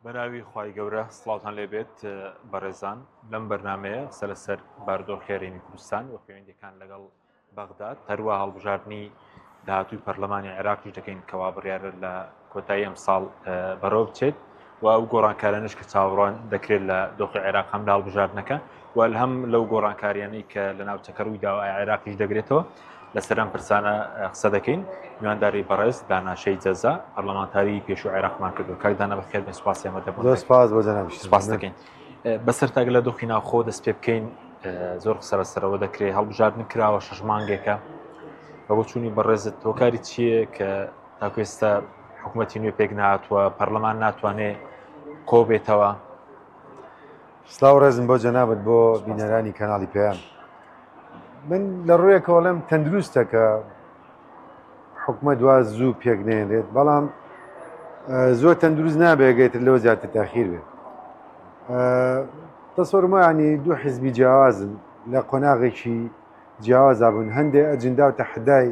بەناوی خوای گەورە سڵاوتان لێبێت بەڕێزان لەم بەرنمەیە سەرلەسەر بارودۆخ خێرینی کوردستان و پەیوەندیەکان لەگەڵ بەغداد هەروە هەڵبژاردننی داهاتووی پەرلەمانی عێراقیش دەکەین کەوا بڕیارە لە کۆتایی ئەم ساڵ بەرەو بچێت و ئەو گۆڕانکارانش کە چاوەڕوان دەکرێت لە دۆخی عێراق هەم لە هەڵبژاردنەکە و هەم لەو گۆڕانکاریانەی کە لە ناوچەکە ڕووی داوە عێراقیش دەگرێتەوە لەسەر ئەم پرسانە قسە دەکەین. میوانداری بەڕێز داناشەی جەزا پەرلەمانتاری پێشوو عێراقمان کردو کاک دانا بەخێر بێ سوپاسی ئەمە دەبوو. سپاس بۆ جەناب سپاس دەکەین. بەسەرتاگە لە دۆخی ناوخۆ دەست پێ بکەین زۆر قسەرەوە دەکرێت هەڵبژاردن کراوە 6 مانگێکە بە بۆ چوونی بەڕێزت هۆکاری چییە کە تاکو ئێستا حکوومەتی نوێ پێک نهاتووە پەرلەمان ناتوانێت کۆ بێتەوە؟ سلااو ڕێزم بۆ جەنابەت بۆ بینەرانی کەناڵی پێیان. من لە ڕوویەکەوەڵم تەندروستە کە حکومەت دوا زوو پێک نێنرێت، بەڵام زۆر تەندروست نابێگەیتر لەوە زیاتر تاخیر بێت. تەسەوڕم ینی دوو حیزبی جیاوازن لە قۆناغێکی جیاوازا بوون، هەندێک ئەجندا و تەحدای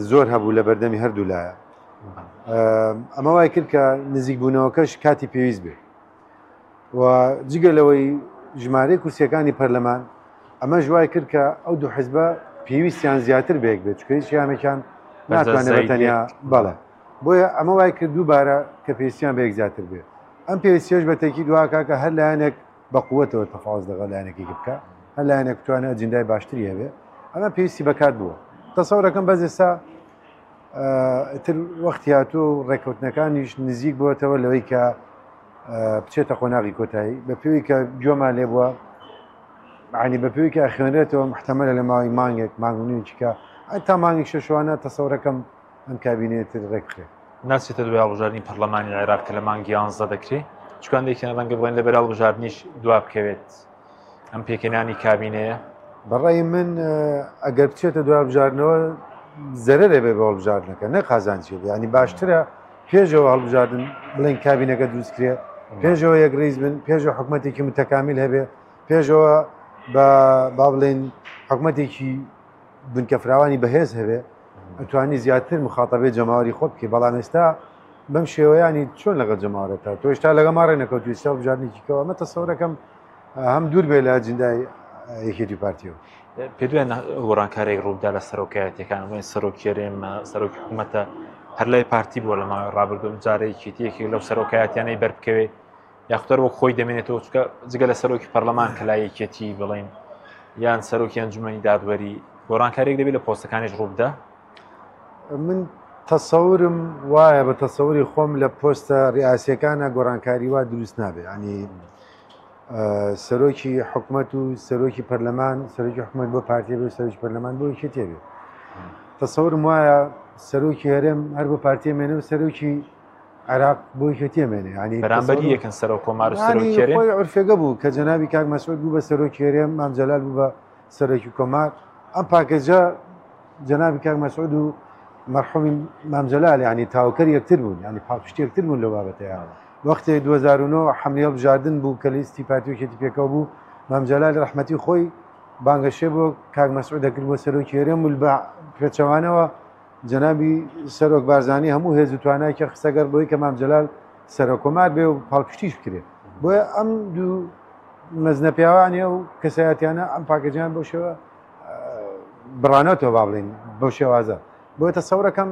زۆر هەبوو لە بەردەمی هەردوو لایە. ئەمە وای کرد کە نزیک بوونەوەکەش کاتی پێویست بێت و جگەلەوەی ژمارەی کورسیەکانی پەرلەمان ئەمە ژوای کرد کە ئەو دوو حیزبە پێویستیان زیاتر بێک بێت، چکە هیچ یامێکیان ناتوانێت بەتەنیا بەڵێ. بۆیە ئەمە وای کرد دووبارە کە پێویستیان بەیەک زیاتر بێت. ئەم پێویستیەش بە تەکید دواکە کە هەر لایەنێک بە قووەتەوە تەفاوز دەغە لایەنێکی بکە، هەر لایەنێک بتوانێت ئەجندای باشتری هەبێ. ئەمە پێویستی بەکات بووە. تەسەوڕەکەم بەس ئێستا تر وەختی هاتووە و ڕێکەوتنەکانیش نزیک بووەتەوە لەوەی کە بچێتە قۆناغی کۆتایی بە پێوی کە گوێمان لێ بووە، عنی بە پێوی کە ئەخوێنرێتەوە محتەمەلە لە ماوەی مانگێک مانگونیچکە تا مانگی شەشوانە تەسەوڕەکەم ئەم کابینێتتر ڕێکخێ ناچێتە دوای هەڵبژاردننی پەرلەمانی عێراق کە لە مانگی 11 دەکرێت، چکان دێکێنە ڕەنگە بڵێن لەبەر هەڵبژاردنیش دوا بکەوێت ئەم پێکەنانی کابینەیە. بەڕای من ئەگەر بچێتە دوای هەڵبژاردنەوە زەرەرێ بێ بە هەڵبژاردنەکە نە قازانجی بێ، ینی باشترە پێشەوە هەڵبژاردن بڵێن کابینەکە دروستکرێ، پێشەوە یەک ڕیز بن، پێشەوە حکوومەتێکی متەکامیل هەبێ، پێشەوە با بڵێن حکوومەتێکی بنکەفراوانی بەهێز هەبێ، ئەتوانی زیاتر مخاتەبێ جەماوەری خۆت بکەی. بەڵام ئێستا بەم شێوەیانی چۆن لەگەڵ جەماوەرەتە تۆ هێشتا لەگە ماڕێ نەکەوتوی ئێستا هەڵبژاردنێکیکەوە. ئەمە تەسەوڕەکەم هەم دوور بێ لە ئەجندای یەکێتی پارتیەوە. پێ دوێن گۆڕانکارێک ڕوودا لە سەرۆکایەتەکان بڵێن سەرۆکێرێم سەرۆکی حکوومەتە هەر لای پارتی بووە لە ماوەی ڕابردوم جارێکی تیەکی لەو سەرۆکایەتیانەی بەربکەوێ یاخوتەر وەک خۆی دەمێنێتەوە، چکە جگە لە سەرۆکی پەرلەمان کە لایەکێتی بڵێن یان سەرۆکی ئەنجومەنی دادوەری گۆڕانکارێک دەبێت لە پۆستەکانیش ڕووبدا. من تەسەورم وایە بە تەسەوری خۆم لە پۆستە ڕیاسیەکانە گۆڕانکاری وا دروست نابێت، ینی سەرۆکی حکوومەت و سەرۆکی پەرلەمان سەرۆکی حکوومەت بۆ پارتیە بێ، سەرۆکی پەرلەمان بۆ یەکێتیە بێت. تەسەورم وایە سەرۆکی هەرێم هەر بۆ پارتیە مێنێ و سەرۆکی عێراق بۆ یەکێتیە مێنێ، ینی بەرامبەری یەکن سەرۆک کۆمار و سەرۆکێرێم خۆی عورفێگە بوو کە جەنابی کاک مەسعود بوو بە سەرۆکی هەرێم، مام جەلال بوو بە سەرۆکی کۆمار. ئەم پاکەجە جەنابی کاک مەسعود و مەرحومی مام جەلال ینی تاوکەر یەکتر بوون، ینی پاڵپشتی یەکتر بوون لەو بابەتەیە. وەختی 2009 حملەی هەڵبژاردن بوو کە لیستی پارتی و یەکێتی پێکەوە بوو، مام جەلال ڕەحمەتی خۆی بانگەشێ بۆ کاک مەسعود دەکرد بۆ سەرۆکی هەرێم و بە پێچەوانەوە جەنابی سەرۆک بارزانی هەموو هێز و توانایکە خستەگەر بۆی کە مام جەلال سەرۆکۆمار بێ و پاڵپشتیش بکرێت. بۆیە ئەم دوو مەزنە پیاوانێ و کەسایەتیانە ئەم پاکەجیان بۆ شێوە بڕانەتەوە با بڵێن بەو شێوازە. بۆیە تەسەورەکەم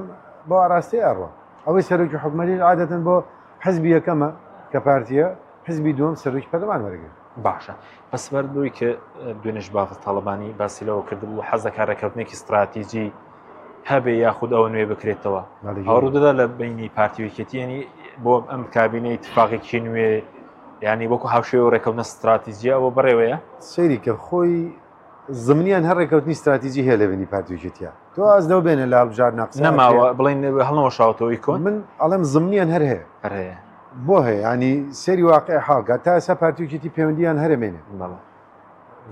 بۆ ئاراستی ئەڕوە ئەوەی سەرۆکی حکوومەتی عادەتەن بۆ حزبی یەکەمە کە پارتیە، حزبی دووەم سەرۆکی پەرلەمان وەرەگرێت. باشە بەسبەر دوی کە دوێنش بافت تاڵبانی باسی لەوە کردبوو حەز دەکات ڕێکەوتنێکی استراتیژی هەبێ یاخود ئەوە نوێ بکرێتەوە. هەڕوودەدا لە بینی پارتی و یەکێتیانی بۆ ئەم کابینەی اتفاقێکی نوێ ینی وەکو هاوشێوە ڕێکەوتنە استراتیژیە ئەوە بڕێوەیە سەیری کە خۆی زمینیان هەر ڕێکەوتنی استراتیژی هەیە لە بینی پارتی و یەکێتیە. تۆ ئازدەو بێنە لە هەڵبژاردنە قسە نەماوە بڵێن هەڵنەوەشاوتەوەی کۆن من ئەڵێم زمینیان هەر هەیە هەر هەیە بۆ هەیە ینی سەیری واقع حاڵکە تا ئێستا پارتی و یەکێتی پەیوەندیان هەرێمێنێ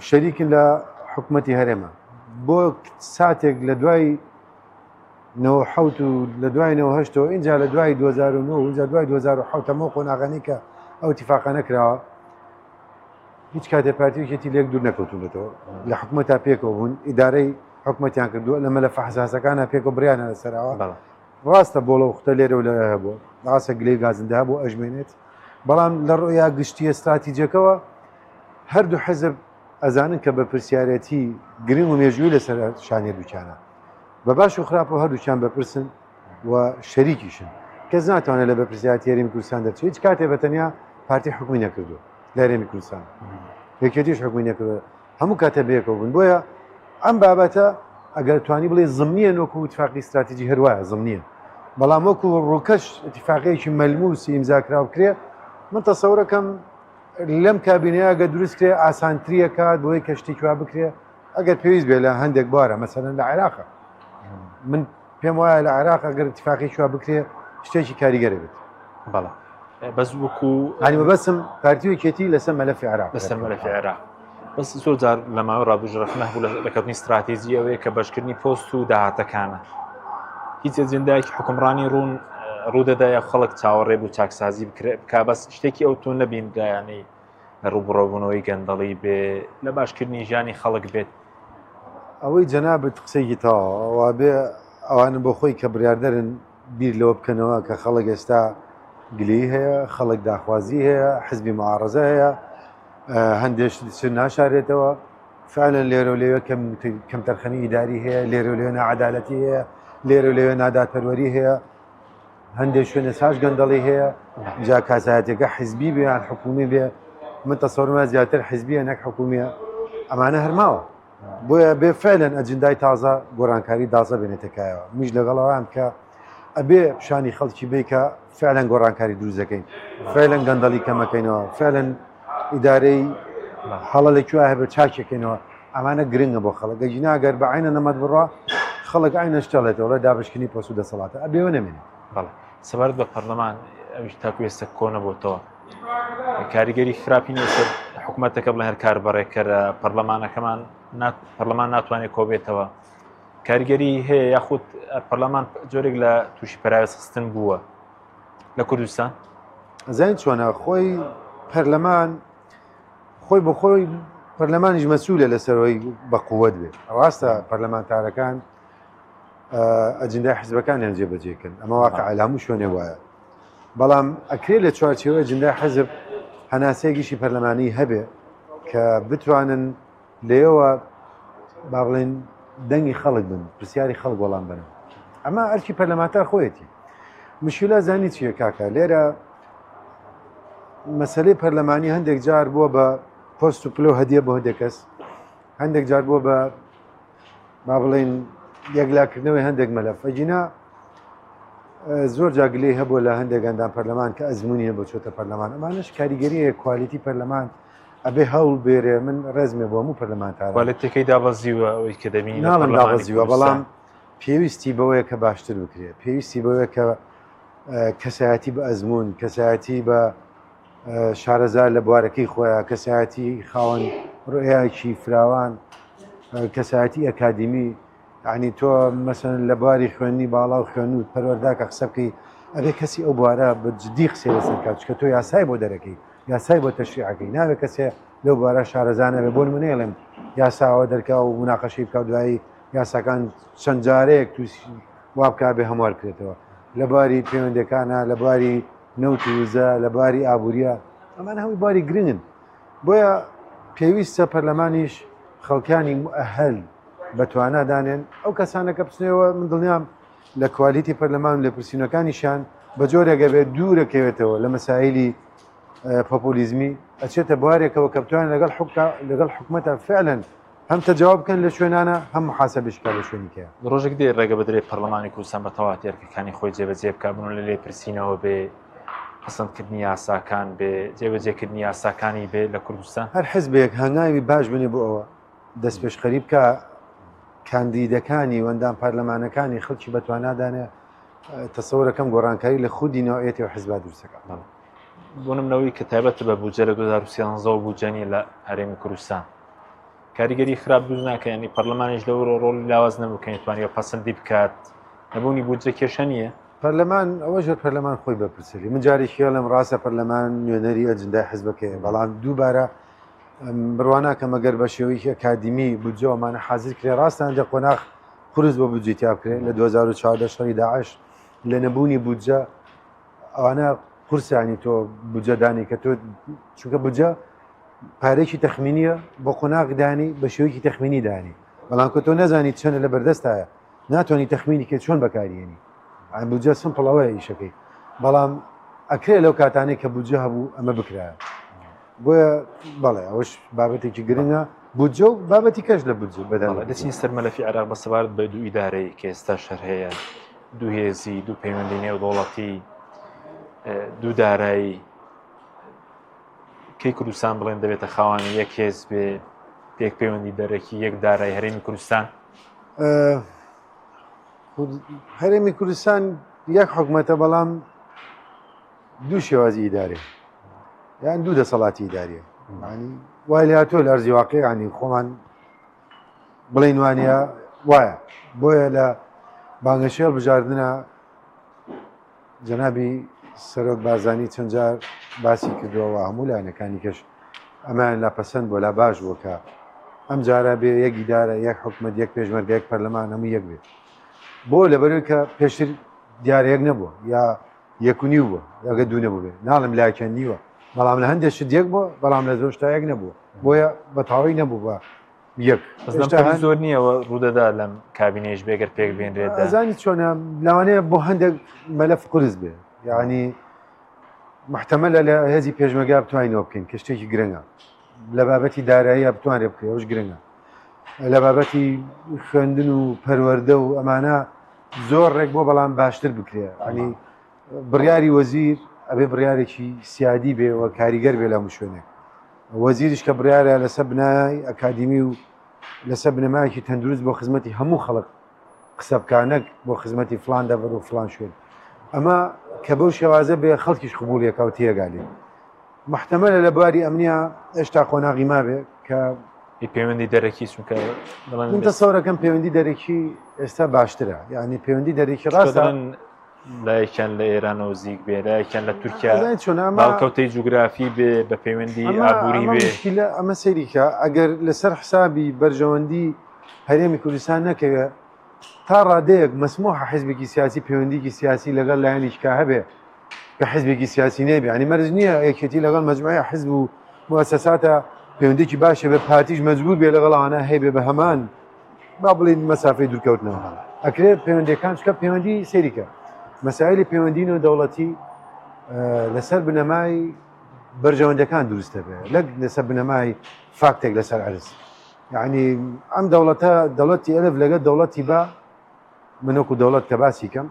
شەریکن لە حکوومەتی هەرێمە بۆ ساتێک لە دوای 1970 و لە دوای 1970 اینجا لە دوای 2009 اینجا دوای 2007 تەمەوە قۆناغانی کە ئەو اتفاقانە کراوە هیچ کاتێ پارتی و یەکێتی لێک دوور نەکەوتونەتەوە لە حکوومەتا پێکەوە بوون ئیدارەی حکوومەتیان کردووە لەمە لە فەحساسەکانە پێکەوە بریانە لەسەرەوە ڕاستە بۆ لە وختە لێرە و لە هەبووە ڕاستە گلەی گازنده بۆ ئەژمێنێت بەڵام لە ڕۆیا گشتی استراتیجیەکەوە هەردوو حەزب ئەزانن کە بە پرسیارەتی گرنگ و مێژووی لەسەر شانێ دووچانە بە باش و خراپ و هەردووچان بەپرسن و شەریکیشن کەس ناتوانێت لە بەپرسیاتی هەرێمی کوردستان دەرچێت هیچ کاتێ بەتەنیا پارتی حکومی نەکردو لە هەرێمی کوردستان یەکێتیش حکومی نەکردو هەموو کاتە بەیەکەوە بوون بۆیە ئەم بابەتە ئەگەر توانی بڵێ زمنیە وەکو اتفاقی استراتیجی هەروایە زمنیە بەڵام وەکو ڕووکەش اتفاقیەکی مەلموسی ئیمزاکراو کرێ من تەسەورەکەم لەم کابینەیە ئەگە دروست کرێ ئاسانتریە کات بۆی کە شتێکی وا بکرێ ئەگەر پێویست بێ لە هەندێک بارە مەسەلەن لە عێراقە من پێم وایە لە عێراق ئەگەر اتفاقیەکی وا بکرێ شتێکی کاریگەرە بێت بەڵێ بەس وەکو هەنی بەسم پارتیوێکێتی لەسەر مەلەفی عێراق لەسەر مەلەفی عێراق بەس زۆر جار لە ماوەی ڕابژڕەخنە هەبوو لە کەوتنی استراتیژی ئەوەیە کە بەشکردنی پۆست و داهاتەکانە هیچ ئەجندایەکی حکومڕانی ڕوون ڕوودەدایە خەڵک چاوەڕێ بوو چاکسازی بکە بەس شتێکی ئەو تۆ نەبین دایانەی ڕوبڕۆبوونەوەی گەندەڵی بێ لە باشکردنی ژیانی خەڵک بێت ئەوەی جەنابەت قسەیکی تاوە بێ ئەوانە بۆ خۆی کە بڕاردەرن بیر لەوە بکەنەوە کە خەڵک ئێستا گلی هەیە خەڵک داخوازی هەیە حزبی معارەزە هەیە هەندێک ناشارێتەوە فعلا لێرە و لێوە کەم تەرخەنی ئیداری هەیە لێرە و لێوە نەعەدالەتی هەیە لێرە و لێوە نادادپەروەری هەیە هەندێک شوێنە ساش گەندەڵی هەیە جا کاسایەتێکە حیزبی بێ یان حکومی بێ من تەسەورمە زیاتر حیزبیە نەک حکومیە ئەمانە هەرماوە بۆیە بێ فعلەن ئەجندای تازە گۆڕانکاری دازە بێنێتەکایەوە میش لەگەڵەوەیان کە ئەبێ پیشانی خەڵکی بێ کە فعلەن گۆڕانکاری دروست دەکەین فعلەن گەندەڵی کەمەکەینەوە فعلەن ئیدارەی هەڵە لەکوێ هەبێ چاکێکەکەینەوە ئەمانە گرنگە بۆ خەڵک گەجیناگەر بە عینە نەمەد بڕوا خەڵک ئاینە شتەڵێتەوە لە دابشکنی پۆست و دەسەڵاتە ئەبێوە نەمێنێت بەڵێ سەبارەت بە پەرلەمان ئەویش تاکو ئێستا کۆنە بۆتەوە کاریگەری خراپی نیە حکوومەتەکە بڵێ هەر کار بەڕێکەرە پەرلەمانەکەمان پەرلەمان ناتوانێت کۆبێتەوە کاریگەری هەیە یاخود پەرلەمان جۆرێک لە تووشی پەراوێستخستن بووە لە کوردستان زین چۆنە خۆی پەرلەمان خۆی بە خۆی پەرلەمانیش مەسوولە لەسەرەوەی بە قووەت بێت ڕاستە پەرلەمانتارەکان ئەجندای حیزبەکانیان جێبەجێکردن ئەمە واقع هەموو شوێنێ وایە بەڵام ئەکرێ لە چوارچێوە ئەجندای حیزب هەناسەیەکیشی پەرلەمانی هەبێ کە بتوانن لێەوە با بڵێن دەنگی خەڵک بن پرسیاری خەڵک وەڵام بن ئەمە ئەرکی پەرلەمانتار خۆیەتی مشکلە زانی چییە کاکە لێرە مەسەلەی پەرلەمانی هەندێک جار بووە بە پۆست و پلۆ هەدیە بۆ هەندێک کەس هەندێک جار بووە بە با بڵێن یەکلاکردنەوەی هەندێک مەلەف ئەجینا زۆر جاگلەی هەبووە لە هەندێک ئەندام پەرلەمان کە ئەزممویە بۆ چۆتە پەرلەمان ئەمانش کاریگەریە کوالیتی پەرلەمان ئەبێ هەوڵ بێرێ من ڕێزمێ بۆ هەموو پەرلەمانتار کوالیتەکەی دابەزیوە ئەوەی کە دەبینی ناڵم دابەزیوە بەڵام پێویستی بەوەیە کە باشتر بکرێت پێویستی بەوەیە کە کەسایەتی بە ئەزمون کەسایەتی بە شارەزار لە بوارەکەی خۆیان کەسایەتی خاوەن ڕێیاکی فراوان کەسایەتی ئەکادیمی عنی تۆ مەسەن لە باری خوێنی باڵا و خوێن و پەروەرداکە قسە بکەی ئەبێ کەسی ئەو بوارە بە جدی قسەی لەسەر کات کە تۆ یاسای بۆ دەرەکەی یاسای بۆ تەشریعەکەی ناوێت کەسێ لەو بوارە شارەزانە بێ بۆ منێڵێم یاساوە دەرکا و مناقەشەی بکە دوایی یاساکان چەند جارەیەک تووسی وا بکا بێ هەموار بکرێتەوە لە باری پەیوەندەکانە لە باری نەوت و وزە لە باری ئابوووریە ئەمانە هەمووی باری گرنگن بۆیە پێویستە پەرلەمانیش خەڵکانی مؤهل بەتوانە دانێن ئەو کەسانەکە بچنەوە من دڵنیام لە کوالیتی پەرلەمان لە پرسیونەکانیشان بە جۆرێکە بێت دوورەکەوێتەوە لە مەسائلی پۆپولیزمی ئەچێتە بوارێکەوە کە بتوانێت لەگەڵ حکومەتە فعلەن هەم تەجاوب بکەن لە شوێنانە هەم محاسەبەشکە لە شوێنیکەیە ڕۆژێک دێ ڕێگە بدرێت پەرلەمانی کوردستان بە تەواو یارکەکانی خۆی جێبەجێ بکە بنەوە لە لێ پرسیینەوە بێ پسەندکردنی یاساکان بێ جێبەجێکردنی یاساکانی بێ لە کوردستان هەر حزبێک هەنگاوی باش بنێ بۆ ئەوە دەست پێشخەری بکە کاندیدەکانی وەندام پارلەمانەکانی خەڵکی بەتوانادانێ تەسەورەکەم گۆڕانکاری لە خودی ناوێتەوە حزب دروستەکە بۆ نمونەوەی کە تایبەت بە بودجە لە 2013 بودجەنی لە هەرێمی کوردستان کاریگەری خراپ دروست ناکە ینی پەرلەمانیش لە ڕۆڵی لاواز نەبوو توانێت پەسەندی بکات نەبوونی بودجە کێشە نییە پەرلەمان ئەوە ژێر پەرلەمان خۆی بەپرسێری من جاری خێڵم ڕاستە پەرلەمان نوێنەری ئەجندای حزبەکەی بەڵام دووبارە بڕواناکە مەگەر بە شێوەیەکی ئەکادیمی بودجەوەمانە حازر کرێ ڕاستان جە قۆناغ قورس بۆ بودجێتیا بکرێت لە 2014 شەڕی داعش لە نەبوونی بودجە ئەوانە قورسانی تۆ بجەدانی کە تۆ چونکە بجە پارێکی تەخمینیە بۆ قۆناغدانی بە شێوەیەکی تەخمینی دانی بەڵام کە تۆ نەزانی چەندە لە بەردەستایە ناتوانانی تەخمینی کە چۆن بەکارێنی بجە سمپڵەوەی ئیشەکەی بەڵام ئەکرێ لەو کاتانەی کە بجە هەبوو ئەمە بکرایە بۆیە بەڵێ ئەوش بابەتێکی گرنگە بجە و بابەتی کەش لە بجە بەدەڵ دەچین سەرمەلەفی عێراق بە سەبارەت بە دوو ئیدارەی کە ئێستا شەر هەیە دوو هێزی دوو پەیوەندی نێو دەوڵەتی دوو دارایی کەی کوردستان بڵێن دەبێتە خاوەنی یەک هێز بێ پێک پەیوەندی دەرەکی یەک دارایی هەرێمی کوردستان هەرێمی کوردستان یەک حکومەتە بەڵام دوو شێوازی ئیدارێ یان دوو دەسەڵاتی ئیداریە وای لە هاتووە لە ئەرزی واقعی ینی خۆمان بڵێن وانە وایە بۆیە لە بانگەشێڵ بژاردنە جەنابی سەرۆک بارزانی چەند جار باسی کردەوە هەموو لایەنەکانی کەش ئەمان لا پەسەند بۆ لا باش بووە کە ئەم جارە بێ یەک ئیدارە یەک حکومەت یەک پێشمەرگە یەک پەرلەمان هەموو یەک بێت بۆ لەبەرەوەی کە پێشتر دیارەیەک نەبووە یا یەکونی بووە یاگە دوو نەبوو بێ ناڵم لای چەندیوە بەڵام لە هەندێک شت یەک بووە بەڵام لە زۆر شتا یەک نەبووە بۆیە بە تەواوی نەبوو بە یەک زۆر نییەوە ڕوودەدا لەم کابینێش بێگەر پێک بێنرێت ئەزانی چۆنە لەوانەیە بۆ هەندێک مەلەف قرس بێ یعنی محتەمەلە لە هێزی پێشمەرگا بتوانینەوە بکەین کە شتێکی گرنگە لە بابەتی داراییە بتوانێ بکرێ ئەوش گرنگە لە بابەتی خوێندن و پەروەردە و ئەمانە زۆر ڕێک بۆ بەڵام باشتر بکرێ ینی بڕیاری وەزیر ئەبێ بڕیارێکی سیادی بێ و کاریگەر بێ لە هەموو شوێنێک وەزیریش کە بڕیارە لەسەر بنای ئەکادیمی و لەسەر بنەمایەکی تەندروست بۆ خزمەتی هەموو خەڵک قسە بکانەک بۆ خزمەتی فلان دەبەر و فلان شوێن ئەمە کە بەو شێوازە بێ خەڵکیش قبوڵیەکە و تێگالێ محتەمەلە لە بواری ئەمنیە هێشتا قۆناغی مابێ کە پەیوەندی دەرەکی چونکە من تەسەوڕەکەم پەیوەندی دەرەکی ئێستا باشترە یعنی پەیوەندی دەرەکی ڕاستە لایەکیان لە ئێرانەوە زیک بێ لایەکیان لە تورکیا باڵکەوتەی جوگرافی بێ بە پەیوەندی ئابووری بێ ئەمە سەیریکە ئەگەر لەسەر حسابی بەرژەوەندی هەرێمی کوردستان نەکەوێ تا ڕادەیەک مەسموح حیزبێکی سیاسی پەیوەندیکی سیاسی لەگەڵ لایەنیشکا هەبێ کە حیزبێکی سیاسی نێبێ ینی مەرج نییە یەکێتی لەگەڵ مەجموعی حیزب و موسساتە پەیوەندێکی باشە بێ پارتیش مەجبور بێ لەگەڵانە هەیبێ بە هەمان با بڵین مەسافەی دوورکەوتنەوە ئەکرێت پەیوەندەکان چکە پەیوەندی سەیریکە مەسائلی پەیوەندین و دەوڵەتی لەسەر بنەمای بەرژەوەندەکان دروستە بێ لەک لەسەر بنەمای فاکتێک لەسەر عرز یعنی ئەم دەوڵەتە دەوڵەتی ئەلف لەگەڵ دەوڵەتی با منۆک و دەوڵەت کە باسی کەم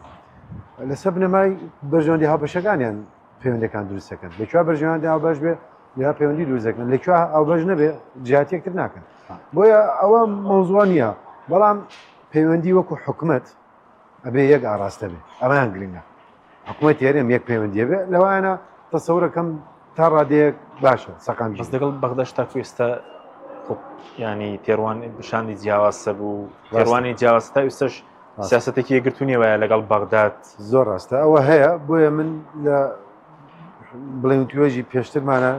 لەسەر بنەمای بەرژەوەندی هاوبەشەکانیان پەیوەندەکان دروستەکەن لەکوێ بەرژەوەندی هاوبەش بێ یا پەیوەندی دروست دەکەن لەکوێ هاوبەش نەبێ جیاتێکتر ناکەن بۆیە ئەوە مەوزوع نییە بەڵام پەیوەندی وەکو حکومەت ئەبێ یەک ئاراستە بێ ئەمان گرنگە حکوومەت هێرێم یەک پەیوەندیە بێ لەوانە تەسەورەکەم تا ڕادەیەک باشە سەقام بەس لەگەڵ بەغداش تا ئێستا ینی تێڕوان شانی جیاوازە بوو تێڕوانی جیاواز تا ئێستش سیاسەتێکی یەگرتوونیەوەیە لەگەڵ بەغداد زۆر ڕاستە ئەوە هەیە بۆیە من لە بڵێن توێژی پێشترمانە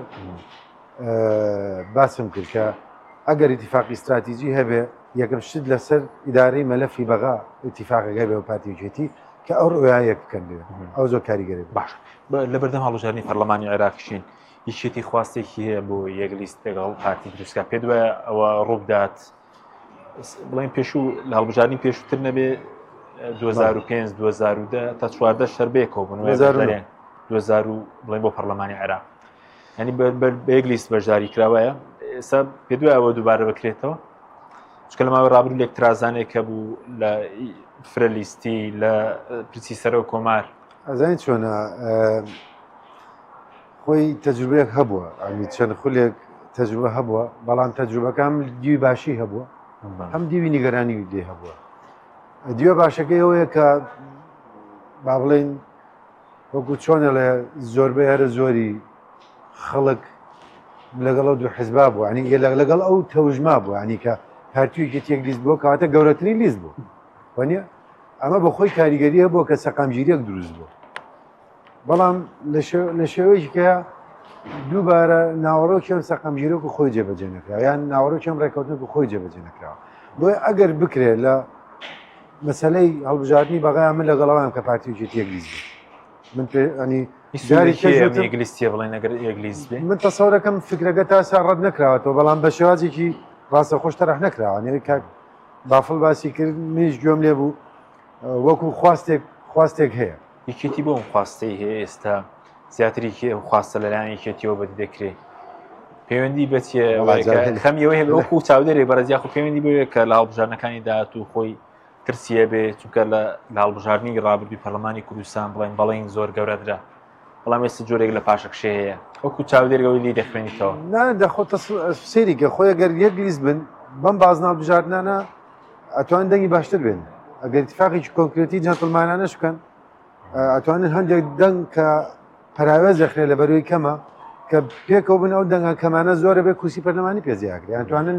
باسم کرد کە ئەگەر ئیتیفاقی استراتیژی هەبێ یەکەم شت لەسەر ئیدارەی مەلەفی بەغا ئیتیفاقەکەی بێ و پارتیوچێتی کە ئەو ڕۆیایەک بکەن بێ ئەو زۆر کاریگەری باش لە بەردەم هەڵبژاردننی پەرلەمانی عێراقیشین هیچێتی خواستێکی هەیە بۆ یەک لیست لەگەڵ پارتی دروستکە پێ دوایە ئەوە ڕووبدات بڵێن پێشوو لە هەڵبژاردننی پێشووتر نەبێ 2005 2010 تا 14 شەربەیەکەوە بوون 2000 بڵێن بۆ پەرلەمانی عێراق ینی بە یەک لیست بەشداری کراوەیە ئێستا پێ دوای ئەوە دووبارە بکرێتەوە چکە لە ماوەی ڕابردوو لێک ترازانێک کە بوو لە فرە لیستی لە پرسی سەرە و کۆمار ئەزانی چۆنە خۆی تەجروبەیەک هەبووە ئەمی چەند خولێک تەجروبە هەبووە بەڵام تەجروبەکان دیوی باشی هەبووە هەم دیوی نیگەرانی لێ هەبووە دیوە باشەکەی ئەوەیە کە با بڵێن وەکو چۆنە لە زۆربەی هەرە زۆری خەڵک لەگەڵ ئەو دوو حیزبا بوو ینی لەگەڵ ئەو تەوژما بوو ینی کە پارتیویەکی تێک لیست بووە کەواتە گەورەترین لیست بوو وانە ئەمە بە خۆی کاریگەریە بۆ کە سەقامگیریەک دروست بوو بەڵام لە شێوەیەکی کە دووبارە ناوەڕۆکیان سەقامگیرۆک و خۆی جێبەجێ نەکراوە یان ناوەڕۆکیان ڕێکەوتنێک و خۆی جێبەجێ نەکراوە بۆیە ئەگەر بکرێت لە مەسەلەی هەڵبژاردننی بەغای من لەگەڵەوەیان کە پارتیویەکی تێک لیست بوو من ینی جاری ئێگلیستیە بڵێن ئەگەر ئێگلیز بێ من تەسەورەکەم فکرەکە تاسا ڕەت نەکراوەتەوە بەڵام بە شێوازێکی ڕاستە خۆش تەرەح نەکراوە کاک بافڵ باسی کرد منیش گوێم لێ بوو وەکو خواستێک هەیە یەکێتی بۆ خواستەی هەیە ئێستا زیاتری خواستە لەلایەن یەکێتیەوە بەدی دەکرێت پەیوەندی بەچێ خەمیەوەی هەبێ وەکو چاودێرێ بەرەزیا خۆ پەیوەندی بووێت کە لە هەڵبژارنەکانی داهاتوو خۆی ترسیە بێ چونکە لە هەڵبژاردننی ڕابردووی پەرلەمانی کوردستان بەڵێن زۆر گەورەدرا بەڵام ئێستا جۆرێک لە پاشەکشێ هەیە وەکو چاودێرگەوەی لی دەخوێنیتەوە دەخۆتە سێریکە خۆی گەر یەک لیز بن بەم بازناو بژاردنانە ئەتوان دەنگی باشتر بێن ئەگەر اتفاقێکی کۆنکرێتی جەنتڵمانانەش بکەن ئەتوانن هەندێک دەنگ کە پەراوێز دەخرێت لە بەروی کەمە کە پێکەوە بن ئەو دەنگان کەمانە زۆرە بێ کورسی پەرلەمانی پێزیاکرێ ئەتوانن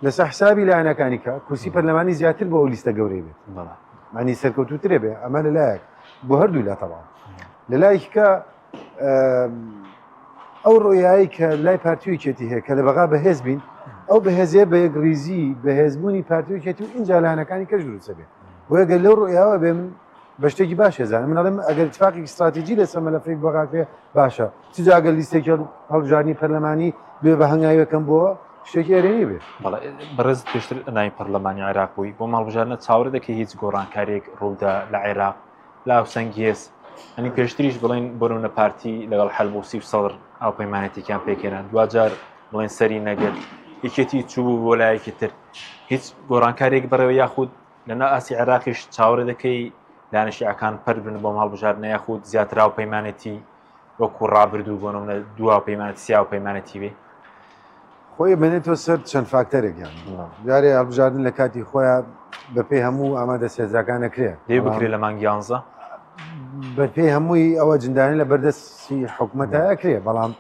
لەسەر حسابی لایەنەکانی کە کورسی پەرلەمانی زیاتر بۆ ئەو لیستە گەورەی بێت معنی سەرکەوتوترێ بێ ئەمە لەلایەک بۆ هەردوو لا تەواو لەلایەکە ئەو ڕۆیایی کە لای پارتیویکێتی هەیە کە لە بەغا بەهێز بین ئەو بەهێزێ بە یەکریزی بەهێزبوونی پارتیویکێتی و ئینجا لایەنەکانی کەش دروستە بێت بۆ ئەگەر لەو ڕۆیاوە بێ من بە شتێکی باش هێزانم منڵێم ئەگەر اتفاقی استراتیجی لە سەمەلەفەی بەغاکرێ باشە چجا ئەگەر لیستێکی هەڵبژاردننی پەرلەمانی بێ بە هەنگاویەکەم بۆ شتێکی ئێرێنی بێت بەڕێز پێشتر ناوی پەرلەمانی عێراق بووی بۆ ماڵبژارنە چاوەڕێ دەکەی هیچ گۆڕانکارێک ڕوودا لە عێراق لا سەنگی هێز ئەنی پێشتریش بڵێن بۆرونە پارتی لەگەڵ حەلبوسی و سەدر ئەو پەیمانەتێکیان پێکێنان دوجار بڵێن سەری نەگەر یەکێتی چوو بۆ لایەکی تر هیچ گۆڕانکارێک بەڕێوە یاخود لەنا ئاسی عێراقیش چاوەڕێ دەکەی دانشیعەکان پەر بن بۆ هەڵبژاردنە یاخود زیاتر و پەیمانەتی وەکو ڕابردوو بۆ نمونە دوا پەیمانەتی سیا و پەیمانەتی بێ خۆی بنێتەوە سەر چەند فاکتەرێکیان جارێ هەڵبژاردن لە کاتی خۆیان بەپێی هەموو ئامادە سێزاکانەکرێ دێ بکرێت لە مانگی 11 بەپێی هەمووی ئەوە جندانی لە بەردەستی حکوومەتەکرێ بەڵام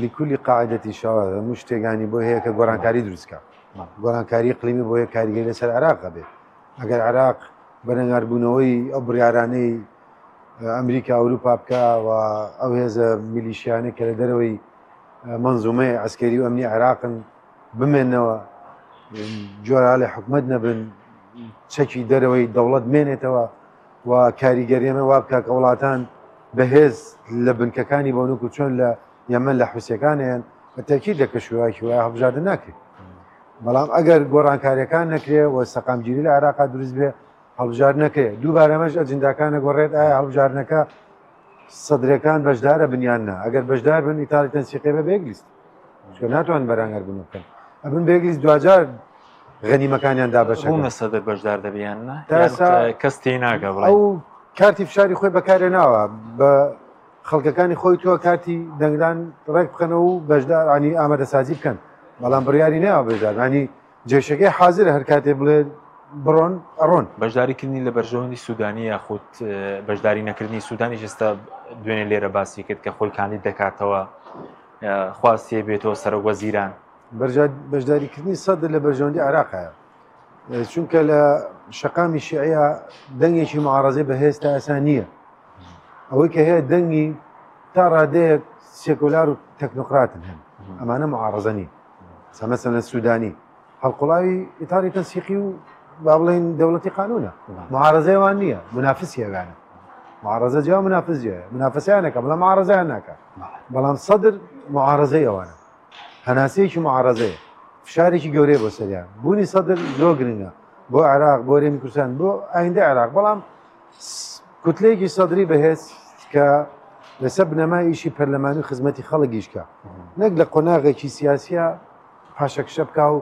لیکولی قاعدەتی شەوە هەموو شتێکانی بۆ هەیە کە گۆڕانکاری دروستکە گۆڕانکاری قلیمی بۆ هەیە کاریگەری لەسەر عێراق بێت ئەگەر عێراق بەرەنگاربوونەوەی ئەو بڕیارانەی ئەمریکا ئەوروپا بکە و ئەو هێزە میلیشیانە کە لە دەرەوەی منزومەی عسکەری و ئەمنی عێراقن بمێنەوە جۆرا لە حکومت نەبن چەکی دەرەوەی دەوڵەت مێنێتەوە و کاریگەریەمە وا بکە کە وڵاتان بەهێز لە بنکەکانی بۆنوک و چۆن لە یەمەن لە حوسەکانیان بە تەکید دەکەشوواکی وایە هەڵبژاردن ناکرێت بەڵام ئەگەر گۆڕانکاریەکان نەکرێ و سەقامگیری لە عێراقا دروست بێ هەڵبژار نەکرێت دووبارەمەش ئەجنداکانە گۆڕێت ئایا هەڵبژارنەکە سەدرەکان بەشدارە بنیاننا ئەگەر بەشدار بن ئیتاڵی تەنسیقێ بە بێگلیست چکە ناتوان بەرانگەر بن بکەن ئەبن بێگلیست دوجار غەنیمەکانیان دابەشە سەدر بەشدار دەبیاننا کەس تێناگە ئەو کارتی فشاری خۆی بەکارێ ناوە بە خەڵکەکانی خۆی تۆ کارتی دەنگدان ڕێک بکەنەوە و بەشدار ینی ئامادەسازی بکەن بەڵام بڕیاری ناوە بەشدار ینی جێشەکەی حازرە هەر کاتێ بڵێ بڕۆن ئەڕۆن بەشداریکردنی لە بەرژەوەندی سوودانی یاخود بەشداری نەکردنی سوودانی ئێستا دوێنێ لێرە باسی کرد کە خۆی کاندید دەکاتەوە خواستی بێتەوە سەرۆک وەزیران بەشداریکردنی سەدر لە بەرژەوەندی عێراقایە چونکە لە شەقامی شیعەیە دەنگێکی معارەزەی بەهێز تا ئەسان نییە ئەوەی کە هەیە دەنگی تا ڕادەیەک سێکولار و تەکنۆقراتن هەن ئەمانە معارەزە نی مەسەلەن سوودانی هەڵقوڵاوی ئیتاڵی تەنسیقی و با بڵێن دەوڵەتی قانونە معارەزەیەوان نییە منافسیەوانە معارەزە جیا منافسیانەکە بەڵام معارەزەیان ناکات بەڵام سەدر معارەزەی ئەوانە هەناسەیەکی معارەزەیە فشارێکی گەورەیە بۆ سەریان بوونی سەدر زۆر گرنگە بۆ عێراق بۆ هەرێمی کوردستان بۆ ئایندە عێراق بەڵام کوتلەیەکی سەدری بەهێز کە لەسەر بنەمای ئیشی پەرلەمانی و خزمەتی خەڵکیشکە نەک لە قۆناغێکی سیاسیە پاشەکشە بکە و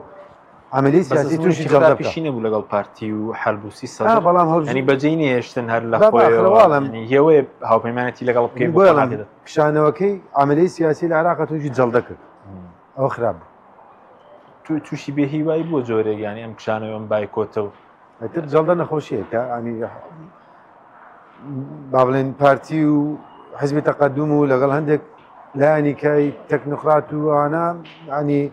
عملی سیاسی تووشی جەڵدەپیشینە بوو لەگەڵ پارتی و حەلبوسی سەدر بەڵام هەڵنی بەجێی نێشتن هەر لە خۆیەوەڵم هێوەیە هاوپەیمانەتی لەگەڵ بکەی پیشانەوەکەی عملی سیاسی لە عێراق تووشی جەڵدە کرد ئەوە خراپ تووشی بێهیوایی بۆ جۆرێکیانی ئەم پیشانەوە ئەم بایکۆتەوە ئەتر جەڵدە نەخۆشیە کە ئەنی با بڵێن پارتی و حزبی تەقەدوم و لەگەڵ هەندێک لایەنی کای تەکنۆقرات و ئەوانە ینی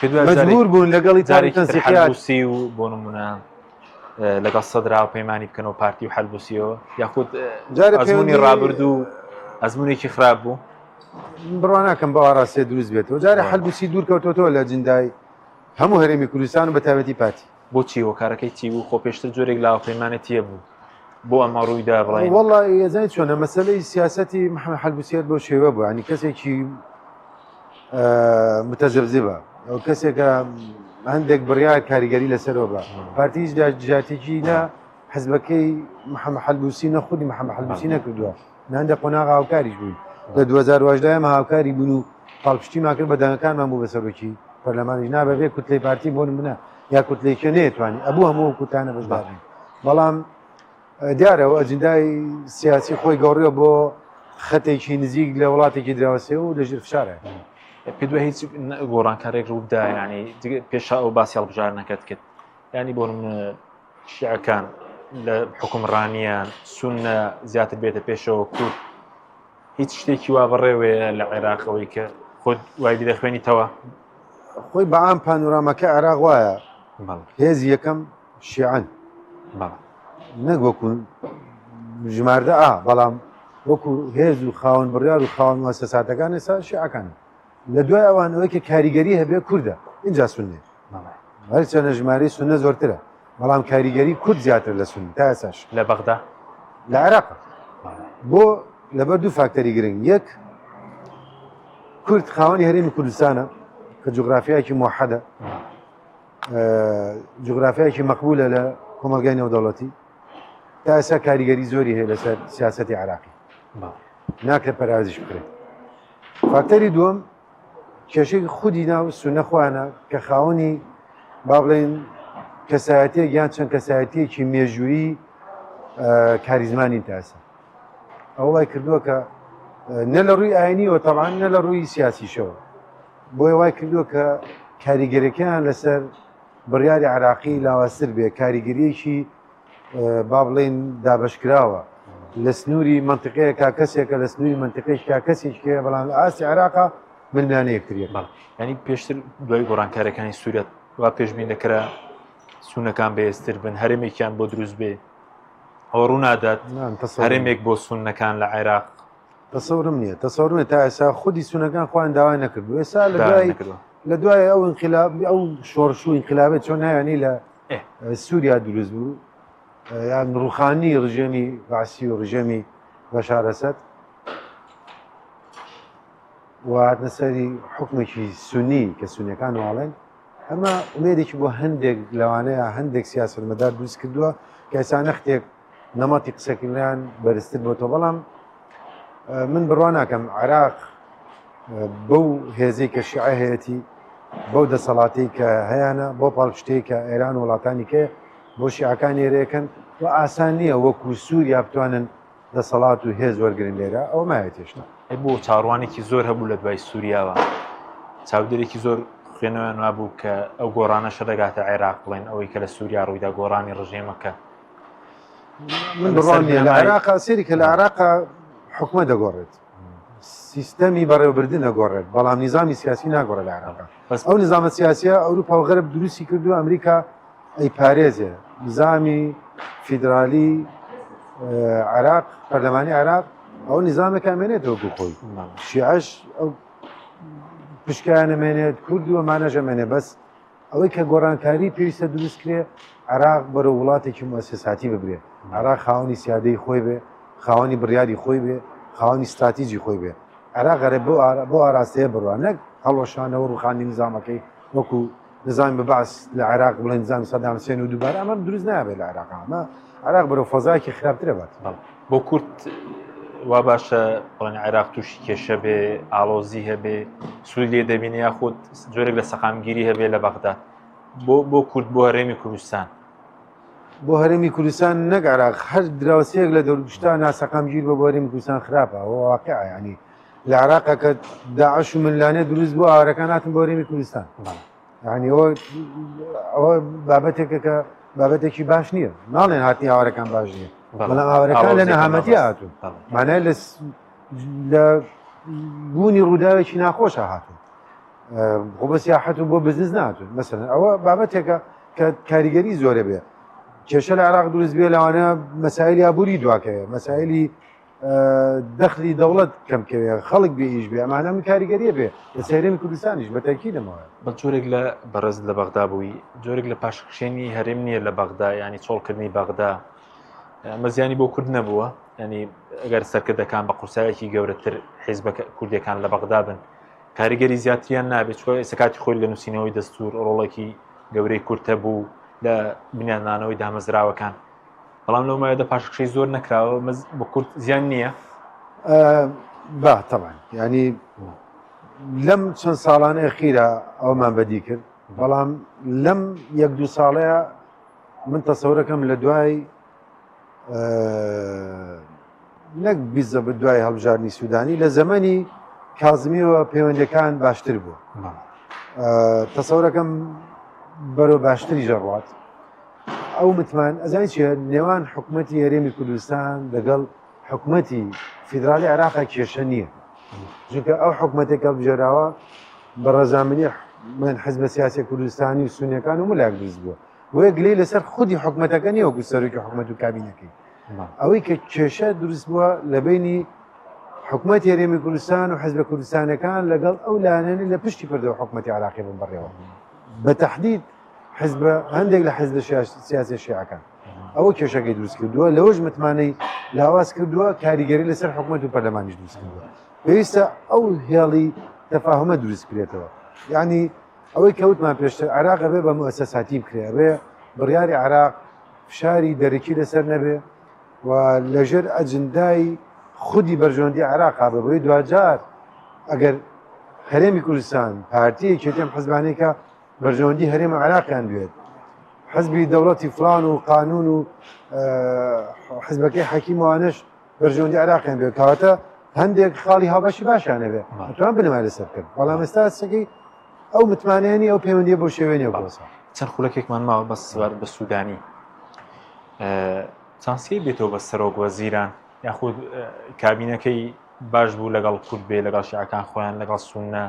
مەجبور بوون لەگەڵی تاریخی و بۆ نمونە لەگەڵ سەدرا و پەیمانی بکەنەوە پارتی و حەلبوسیەوە یاخود ئەزمموی ڕابردوو ئەزمونێکی خراپ بوو بڕوا ناکەم بە ئاڕاستێ دروست بێتەوە جارێ حەلبوسی دوور کەوتۆتەوە لە جندای هەموو هەرێمی کوردستان و بە تایبەتی پارتی بۆچی وەکارەکەی چی بوو خۆ پێشتر جۆرێک لاوەپەیمانەتیە بوو بۆ ئەمە ڕوویدا بڵێن والله ێزای چۆنە مەسلەی سیاسەتی محەممەد حەلبوسیەت بۆ شێوە بوو ینی کەسێکی متەزەبزبە ئەو کەسێکە هەندێک بڕیار کاریگەری لەسەرەوە بە پارتیش جاتێکی نە حزبەکەی محەممەد حەلبوسی نەخودی محەممەد حەلبوسی نەکردووە ناندە قۆناغ هاوکاریش بوون لە 2010 ئەمە هاوکاری بوون و پاڵپشتیمان کرد بە دەنگەکانمان بوو بەسەرۆکی پەرلەمانیش نابێ کوتلەی پارتی بۆ منە یا کوتلێکی نێتوانانی ئەبوو هەموو کوتانە بەشدارین بەڵام دیارەوە ئەجندای سیاسی خۆی گەڕیەوە بۆ خەتێکی نزیک لە وڵاتێکی دراوەسێ و لەژێر فشارە پێ دوای هیچ گۆڕانکارێک ڕوودا ینی پێشا ئەو باسی هەڵبژار نەکەت کرد ینی بۆ من شیعەکان لە حکومڕانیان سونە زیاتر بێتە پێشەوە کورد هیچ شتێکی وا بڕێوێ لە عێراقەوەی کە خۆت وای دەخوێنیتەوە خۆی بەعام پانۆرامەکە عێراق وایە هێزی یەکەم شیعەن نەک وەکو ژماردە بەڵام وەکو هێز و خاوەن بڕیار و خاوەن موسەساتەکان ئێستا شیعەکان لە دوای ئەوانەوەی کە کاریگەری هەبێ کووردە اینجا سونێ هەرچەنە ژمارەی سونە زۆرترە بەڵام کاریگەری کورد زیاتر لە سون تا ئێساش لە بەغدا لە عێراق بۆ لەبەر دوو فاکتەری گرنگ یەک کورد خاوەنی هەرێمی کوردستانە کە جوغرافیایکی موحەدە جوغرافیایکی مەقبولە لە کۆمەلگای نێودەوڵەتی تا ئێستا کاریگەری زۆری هەیە لەسەر سیاسەتی عێراقی ناکرێت پەرازیش بکرێت فاکتەری دووەم کێشەی خودی ناو سونەخواانە کە خاوەنی با بڵێن کەسایەتەیەک یان چەند کەسایەتەیەکی مێژووی کاریزمانی تاسە ئەو وای کردووە کە نە لە ڕووی ئاینیەوە تەڵان نە لە ڕووی سیاسیشەوە بۆیە وای کردووە کە کاریگەریەکەیان لەسەر بڕیاری عراقی لاوەستر بێ کاریگەریەکی با بڵێن دابشکراوە لە سنووری منطقەیە کا کەسێکە لە سنووری منطقەیەش کا کەسێکێ بەڵام ئاسی عراقا ملمانەیەکتریە ینی پێشتر دوای گۆڕانکارەکانی سوورەت وا پێشبین دەکرا سونەکان بەهێزتر بن هەرێمێکیان بۆ دروست بێ ئەوە ڕوو نادات هەرێمێک بۆ سونەکان لە عێراق تەسەورم نییە تەسەورم تا ئێستا خودی سونەکان خۆیان داوای نەکردو ئێستا لە دوای ئەو انقلاب ئەو شۆڕش و انقلابێت چۆن نایانی لە سووریا دروست بوو یان ڕوخانی ڕژێمی باسی و ڕژێمی بەشار ئەسەد و هاتنە سەری حکمێکی سونی کە سونیەکان واڵێن ئەمە ئومێدێکی بۆ هەندێک لەوانەیە هەندێک سیاسەتمەدار دروست کردووە کە ئێستا نەختێک نەمەتی قسەکردیان بەرزتر بۆتەوە بەڵام من بڕوا ناکەم عێراق بەو هێزەی کە شیعە هەیەی بەو دەسەڵاتی کە هەیەە بۆ پاڵپشتەی کە ئێران وڵاتانی کێ بۆ شیعەکان ێرەکەن و ئاسان نییە وەکو سووریا بتوانن دەسەڵات و هێز وەرگن لێرە ئەو مایە تێشتا بۆ چاڕوانێکی زۆر هەبوو لە دوای سووریاوە چاودێرێکی زۆر خوێنەوەیان وابوو کە ئەو گۆڕانەشە دەگاتە عێراق بڵێن ئەوەی کە لە سووریا ڕوویدا گۆڕانی ڕژێمەکە من بڕوانیە لە عێراقا سێری کە لە عێراقا حکومە دەگۆڕێت سیستەمی بەڕێوەبردن نەگۆڕێت بەڵام نیزامی سیاسی ناگۆڕێت لە عێراقا ئەو نظامە سیاسیە ئەوروپا و غەرب دروستی کردو ئەمریکا ئەی پارێزێ نظامی فیدرالی عێراق پەرلەمانی عێراق ئەو نظامێک ئەمێنێتەوە بۆ خۆی شیعەش ئەو پشکیان ئەمێنێت کورد و ئەمانەش ئەمێنێ بەس ئەوەی کە گۆڕانکاری پێویستە دروست کرێ عێراق بەرە وڵاتێکی موسساتی ببرێ عێراق خاوەنی سیادەی خۆی بێ خاوەنی بڕیاری خۆی بێ خاوەنی استراتیژی خۆی بێ عێراق غەرێ بۆ ئاراستەیە بڕوە نەک هەڵۆشانەوە ڕوخانی نظامەکەی وەکو نظامی بەبعس لە عێراق بڵێ نظامی سەدام حوسێن و دووبارە ئەمە دروست نابێت لە عێراق ئەمە عێراق بەرەو فەزایەکی خراپترە بات بۆ کورد وا باشە بڵێن عێراق تووشی کێشە بێ ئاڵۆزی هەبێ سوود لێ دەبینێ یاخود جۆرێک لە سەقامگیری هەبێ لە بەغداد بۆ کورد بۆ هەرێمی کوردستان بۆ هەرێمی کوردستان نەک عێراق هەر دراوسەیەک لە دەوروشتا ناسەقامگیر بۆ هەرێمی کوردستان خراپە ئەوە واقعە ینی لە عێراقا کە داعش و ملانێ دروست بوو ئاوارەکان هاتن بۆ هەرێمی کوردستان ینی ئەوە بابەتێکە کە بابەتێکی باش نییە ناڵێن هاتی ئاوارەکان باش نییە بەڵام ئاوارەکان لە نەهامەتی هاتوون مانای لە بوونی ڕووداوێکی ناخۆشە هاتوون خۆ بە سیاحەت و بۆ بزنس نهاتوون مەسەلەن ئەوە بابەتێکە کە کاریگەری زۆرە بێ کێشە لە عێراق دروست بێ لەوانە مەسایلی ئابووری دواکەوێ مەسایلی دەخلی دەوڵەت کەمکەوێ خەڵک بێ ئیش بێ ئەمانە من کاریگەریە بێ لە سەیرەمی کوردستانیش بە تاکیدەمەوە بە جۆرێک لە بەڕێز لە بەغدا بووی جۆرێک لە پاشکشێنی هەرێم نییە لە بەغدا ینی چۆڵکردنی بەغدا مەزیانی بۆ کورد نەبووە، ینی ئەگەر سەرکردەکان بە قورسایەکی گەورەتر حیزب کوردیەکان لە بەغدا بن کاریگەری زیاتریان نابێت، چکە ئێستا کاتی خۆی لە نووسینەوەی دەستور ڕۆڵێکی گەورەی کورتە بوو لە بنیانانەوەی دامەزراوەکان، بەڵام لەومایەدا پاشەکشەی زۆر نەکراوە بۆ کورد زیان نییە. طبعا ینی لەم چەند ساڵانەیە خیرە ئەومان بەدی کرد، بەڵام لەم 1-2 ساڵەیە من تەسەورەکەم لە دوای نەک بیزە بە دوای هەڵبژارنی سوودانی لە زەمەنی کازمیەوە پەیوەندەکان باشتر بوو. تەسەورەکەم بەرەو باشتری ژەڕات. ئەو متمان ئەزای چیە نێوان حکوومەتی هەرێمی کوردستان لەگەڵ حکوومەتی فیدرالی عێراقا کێشە نییە، چونکە ئەو حکوومەتێکە بژێراوە بە ڕەزامەنی من حزب سیاسی کوردستانی و سونیەکان و ملاک دروست بووە، بۆ یەک لێ لەسەر خودی حکوومەتەکە نیە وەکو سەرۆکی حکوومەت و کابینەکەی. ئەوەی کە کێشە دروست بووە لە بینی حکوومەتی هەرێمی کوردستان و حزب کوردستانەکان لەگەڵ ئەو لایەنانی لە پشتی پردەوە حکوومەتی عێراقی بن بڕێەوە، بە تەحدید حزب هەندێک لە حزب سیاسی شیعەکان ئەوە کێشەکەی دروست کردووە، لەوەش متمانەی لاواز کردووە کاریگەری لەسەر حکوومەت و پەرلەمانیش دروست کردووە. پێویستە ئەو هێڵی تەفاهمە دروست بکرێتەوە، یعنی ئەوەی کەوتمان پێشتر عێراق بێ بە موسەساتی بکرێ، بێ بڕیاری عێراق فشاری دەرەکی لەسەر نەبێ و لەژێر ئەجندای خودی بەرژۆندی عێراقا بە بۆی دوجار ئەگەر هەرێمی کوردستان پارتیەکی تێم حزبانێکە بەرژەوەندی هەرێمە عێراقیان بێت، حزبی دەوڵەتی فلان و قانون و حزبەکەی حەکیموانش بەرژەوەندی عێراقیان بێت، کەواتە هەندێک خاڵی هاوبەشی باشیانە بێ توان بنەما لەسەر کرد، بەڵام ئێستا سەکەی ئەو متمانێنی ئەو پەیوەندیە بۆ شێوێنێ بۆسا. چەند خولەکێکمان ماوە بە سوار بە سوودانی چانسی بێتەوە بە سەرۆک وەزیران یاخود کابینەکەی باش بوو لەگەڵ کورد بێ لەگەڵ شیعەکان خۆیان لەگەڵ سونە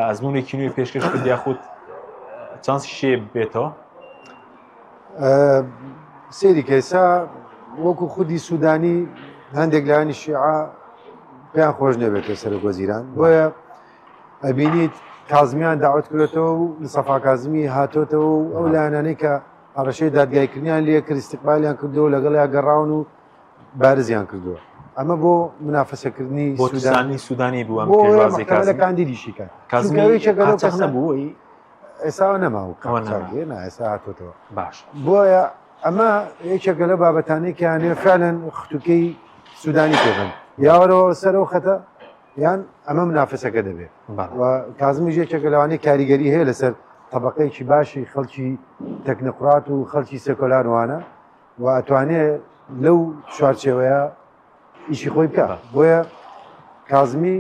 ئەزمونێکی نوێی پێشکەش کرد یاخود چانسی شێ بێتەوە؟ سێری کەسا وەکو خودی سوودانی هەندێک لایانی شیعە پێیان خۆش نەبێتە سەرۆک وەزیران، بۆیە ئەبینیت کازمیان داوت کردێتەوە و مستەفا کازمی هاتۆتەوە و ئەو لایەنانەی کە هەڕەشەی دادگایکردنیان لێ کرد استیقبالیان کردەوە لەگەڵ یا گەڕاون و بارزیان کردووە. ئەمە بۆ منافەسەکردنی سوودانی بووە کاندی دیشی کات نەبووی ئێسا نەماوە ئێستا هاتۆتەوە باش. بۆیە ئەمە یەکێکە لە بابەتانەی کەیانێ فعلەن خوتوکەی سوودانی پێبن یاوەرەوە سەرەوە خەتە یان ئەمە منافەسەکە دەبێت و کازمیش یەکێکە لەوانەیە کاریگەری هەیە لەسەر طبقەیەکی باشی خەڵکی تەکنەقڕات و خەڵکی سێکۆلارانوانە و ئەتوانێت لەو چوارچێوەیە ئیشی خۆی بکە. بۆیە کازمی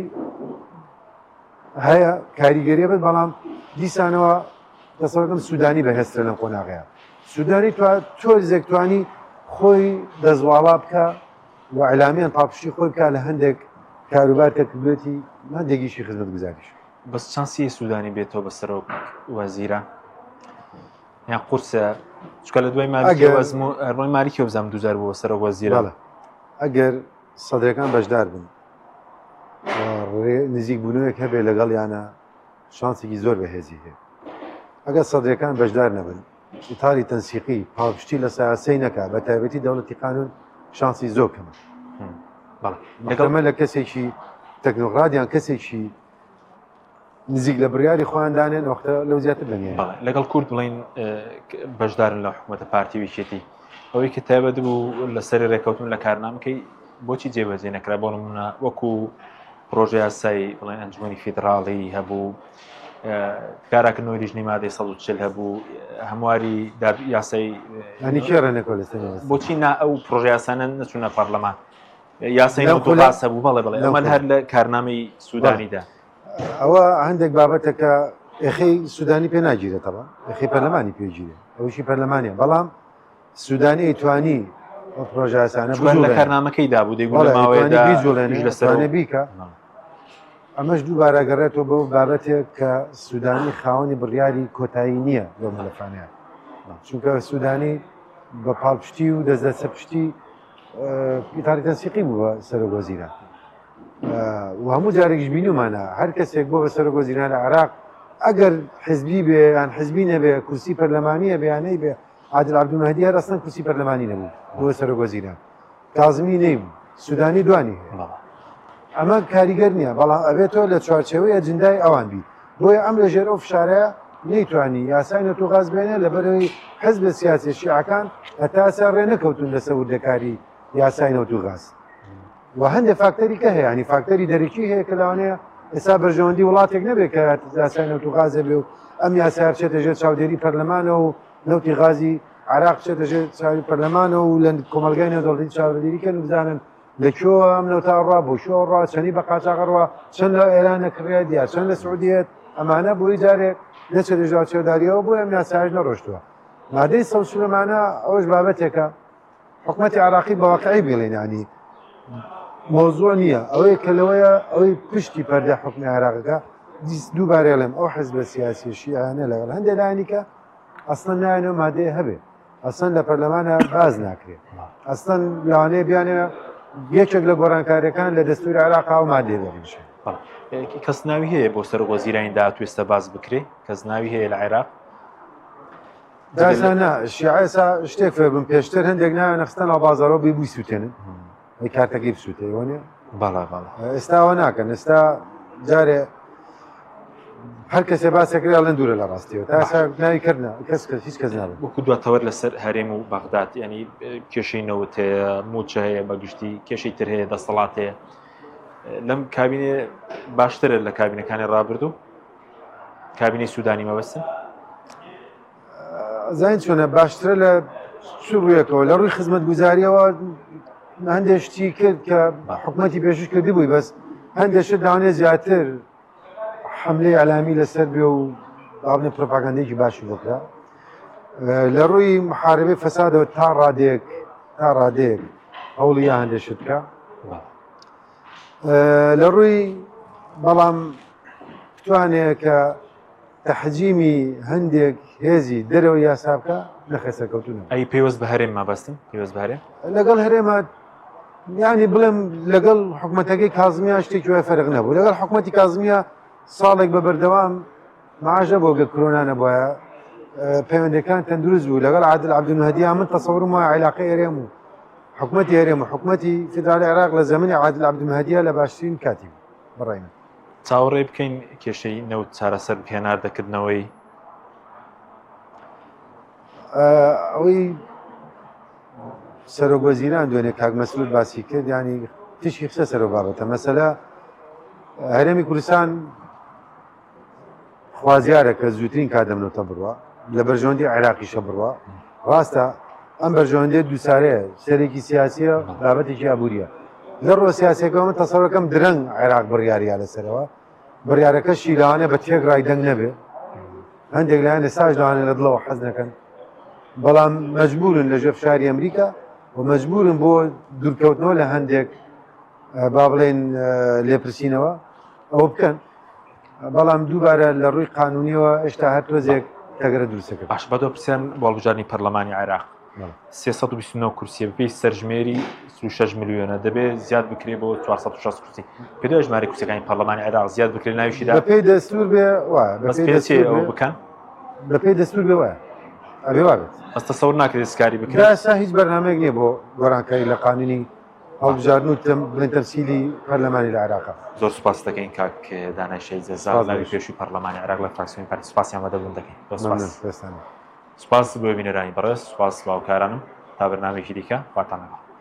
هەیە کاریگەریە بێت، بەڵام دیسانەوە دەسەڵەکەم سوودانی بەهێزترە لەم قۆناغەیە. سوودانی تۆ زێکتوانی خۆی دەزواڵا بکە و ئەلامیان پاپشتی خۆی بکە لە هەندێک کاروبار کەکردێتی هەندێکیشی خزمەت گوزاریش. بەس چانسی سوودانی بێتەوە بە سەرۆک وەزیرە یان قورسە چکە لە دوای هەرمۆی مالیکیەوە بزانم دووجار بووە سەرۆک وەزیرە. ئەگەر سەدرەکان بەشدار بن نزیک بوونەوەیەک هەبێ لەگەڵ یانە شانسێکی زۆر بەهێزی هەیە. ئەگەر سەدرەکان بەشدار نەبن ئیتاری تەنسیقی پاڵپشتی لە سیاسی نەکا بە تایبەتی دەوڵەتی قانون شانسی زۆر کەمە. لەگەڵمە لە کەسێکی تەکنۆقراتیان کەسێکی نزیک لە بڕیاری خۆیاندانێن وەختە لەو زیاتر دەنیە. لەگەڵ کورد بڵین بەشدارن لە حکوومەتە پارتی ویشێتی ئەوەی کە تایبەت بوو لەسەر ڕێکەوتن لە کارنامەکەی بۆچی جێبەجێ نەکرا بۆ نمونە وەکو پرۆژه یاسایی بڵێن ئەنجومەنی فیدراڵی هەبوو، کاراکردنەوەی لیژنەی مادەی 140 هەبوو، هەمواری یاسای بۆچی ئەو پرۆژه یاسانە نەچوونە پەرلەمان یاسای نەوتۆپاس هەبوو بەڵێ بڵێ ئەمە هەر لە کارنامەی سوودانیدا. ئەوە هەندێک بابەتەکە ئێخەی سوودانی پێ ناگیرێتەوە، ئێخەی پەرلەمانی پێگیرێت، ئەوشی پەرلەمانیە، بەڵام سوودانی ئەیتوانی ئەو پرۆژە یاسانە لە کارنامەکەی دابوو دەیگوڵێ بیکە. ئەمەش دووبارە گەڕێتەوە بەو بابەتێک کە سوودانی خاوەنی بڕیاری کۆتایی نییە بۆ مەلەفانەیە، چونکە سوودانی بە پاڵپشتی و دەستدەسە پشتی ئیتاری تەنسیقی بوو بە سەرۆک وەزیران و هەموو جارێکیش بینومانە هەر کەسێک بۆ بە سەرۆک وەزیرانی عێراق ئەگەر حزبی بێ یان حزبی نەبێ کورسی پەرلەمانیە بەیانەی بێ عادل عەبدولمەهدی هەر ئەسڵەن کورسی پەرلەمانی نەبوو بۆ سەرۆکوەزیران کازمی نەیبوو سودانی دوانی هەیە ئەمە کاریگەر نییە بەڵام ئەبێتەوە لە چوارچێوەی ئەجندای ئەوان بی بۆیە ئەم لەژێر ئەو فشارەیە نەیتوانی یاسای نەتوغاز بێنێ لەبەرەوەی حزب سیاسی شیعەکان هەتا ئێستا ڕێ نەکەوتون لە سەوردەکاری یاسای نەوتوغاز و هەندێک فاکتەری کە هەیە ینی فاکتەری دەرەکی هەیە کە لەوانەیە ئێستا بەرژەوەندی وڵاتێک نەبێت کە یاسای نەوتوغازە بێ و ئەم یاسای بچێتە ژێر چاودێری پەرلەمانەوە و نەوتی غازی عراق بچێتە ژێر چاوی پەرلەمانەوە و لە کۆمەلگای نێودەوڵەتی چاودێریکەن و بزانن لەکوێوە ئەم نەوتا ڕوا بۆ شۆ ڕوا چەندی بە قاچاقڕوا چەند لە ئێران نەکڕێت یا چەند لە سعودیەت ئەمانە بۆی جارێک نەچێت لە ژاوچێداریەوە بۆ ئەم یاسایش نەڕۆشتووە مادەی سەوسولەمانە ئەوەش بابەتێکە حکومەتی عراقی بەواقعی بڵێن ینی مۆزوع نییە ئەوەیە کە لەوەیە ئەوەی پشتی پەردە حکومی عراقەکە دووبارێڵێم ئەو حزب سیاسی شیعانە لەگەڵ هەندێک لایەنیکە ئەسڵەن نایەنەوە مادەیە هەبێت ئەسڵەن لە پەرلەمانە باز ناکرێت ئەسڵەن لەوانەیە بیانەوە یەکێک لە گۆڕانکاریەکان لە دەستوری عراقا و مادەی دەڕێنشێت کەس ناوی هەیە بۆ سەرۆکوەزیرانی داهاتوو ئێستا باز بکرێ کەس ناوی هەیە لە عێراق داسانە شیعەسا شتێک فێ بم پێشتر هەندێک ناوێ نەخستن ئەو بازارەوە بێ بووی سووتێنن ئەی کارتەکەی بسووتێ وانێ باڵا باڵا ئێستاوە ناکەن ئێستا جارێ هەر کەسێ باسەکرێ ئەڵێن دوورە لە ڕاستیەوە تا ئێستا ناوی کردنا کەس هیچ کەس نابێت وەکو دواتەوەر لەسەر هەرێم و بەغداد ینی کێشەی نەوت هەیە موچە هەیە بەگشتی کێشەی تر هەیە دەسەڵات هەیە لەم کابینێ باشترە لە کابینەکانی ڕابردوو کابینەی سوودانی مەبەستن زین چۆنە باشترە لە ڕوویەکەوە لە ڕووی خزمەت گوزاریەوە هەندێک شتی کرد کە حکوومەتی پێشش کردی بووی بەس هەندێکشت داوانێ زیاتر حملەی ئەلامی لەسەر بێ و داڵێ پرۆپاگاندێکی باشی بکرا لە ڕووی محاربەی فەسادەوە تا ڕادێک هەوڵی یا هەندێکشت بکە لە ڕووی بەڵام بتوانێت کە تەحجیمی هەندێک هێزی دەرەوە یاسا بکە نەخێسە کەوتونە ئەی پێوەست بە هەرێم مەبەستن پێوەست بە هەرێم لەگەڵ هەرێمە ینی بڵێم لەگەڵ حکوومەتەکەی کازمیە شتێکی وای فەرق نەبوو لەگەڵ حکوومەتی کازمیە ساڵێک بە بەردەوام معاژە بۆ گە کۆرۆنا نەبووە پەیوەندەکان تەندروست بوو لەگەڵ عادل عەبدولمەهدی من تەسەوڕم وایە عیلاقەی هەرێم و حکوومەتی هەرێم و حکوومەتی فیدرالی عێراق لە زەمەنی عادل عەبدولمەهدیە لە باشترین کاتی بوو بەڕای من چاوەڕێ بکەین کێشەی نەوت چارەسەر هێناردەکردنەوەی ئەوەی سەرۆکوەزیران دوێنێ کاک مەسعود باسی کرد ینی تشی قسە سەرۆ بابەتە مەسەلە هەرێمی کوردستان خوازیارە کە زووترین کادەمنەوەتە بڕوە لە بەرژەوەندی عێراقیشە بڕوە ڕاستە ئەم بەرژەوەندێ دووسارەیە سەرێکی سیاسیە بابەتێکی ئابوووریە لە ڕۆ سیاسەکەەوە من تەسەوەکەم درەنگ عێراق بڕیاریە لەسەرەوە بڕیارەکەشی لەوانێ بە تێک ڕای دەنگ نەبێ هەندێک لایەن لەساش لەوانێ لە دڵەوە حەز نەکەن بەڵام مەجبورن لە ژێر فشاری ئەمریکا و مەجبورن بۆ دوورکەوتنەوە لە هەندێک با بڵێن لێپرسینەوە ئەوە بکەن بەڵام دووبارە لە ڕووی قانونیەوە هێشتا هەر تۆزێک تەگەرە دروستەکە باش بەدۆ پرسیان بۆ هەڵبژارنی پەرلەمانی عێراق 329 کورسیە بپێی سەرژمێری 36 میلیۆنە دەبێت زیاد بکرێ بۆ 460 کورسی پێدای ژمارە کورسەکانی پەرلەمانی عێراق زیاد بکرێت ناویشیدا بەپێی دەستور بێ وایە بکەن بەپێی دەستور بێ وایە ئەبێ وابێت ئەس تەسەوڕ ناکرێت سکاری بکرێت ئێستا هیچ بەرنامەیەک نییە بۆ گۆڕانکاری لە قانونی هەڵبژاردن و بڵێن تەمسیلی پەرلەمانی لە عێراقا زۆر سوپاس دەکەین کاک دانای شەید جەزا ناوی پێشووی پەرلەمانی عێراق لە فراکسیۆنی پارتی سوپاسیان بەدەبوون دەکەین سوپاس بۆ بینەرانی بەڕێز سوپاس باوکارانم تا بەرنامێکی دیکە خواتان لەگەڵ